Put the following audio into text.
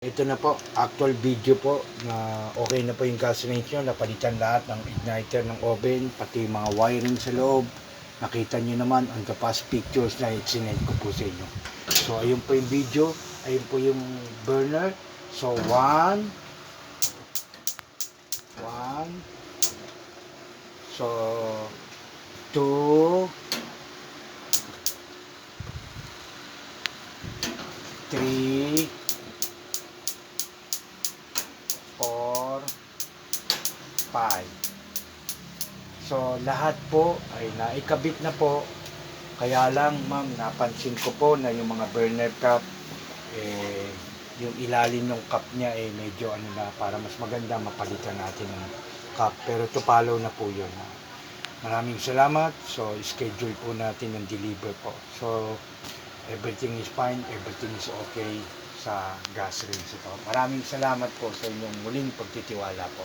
Ito na po, actual video po na okay na po yung gas range nyo. Napalitan lahat ng igniter ng oven, pati mga wiring sa loob. Nakita nyo naman on the past pictures na sinend ko po sa inyo. So, ayun po yung video. Ayun po yung burner. So, one. So, two. Three. 4, 5. So, lahat po ay naikabit na po. Kaya lang, ma'am, napansin ko po na yung mga burner cap, yung ilalim ng cap niya medyo na, para mas maganda mapalitan natin ng cap. Pero tupalo na po yun. Maraming salamat. So, schedule po natin ng deliver po. So, everything is fine, everything is okay sa gas range ito. Maraming salamat po sa inyong muling pagtitiwala po.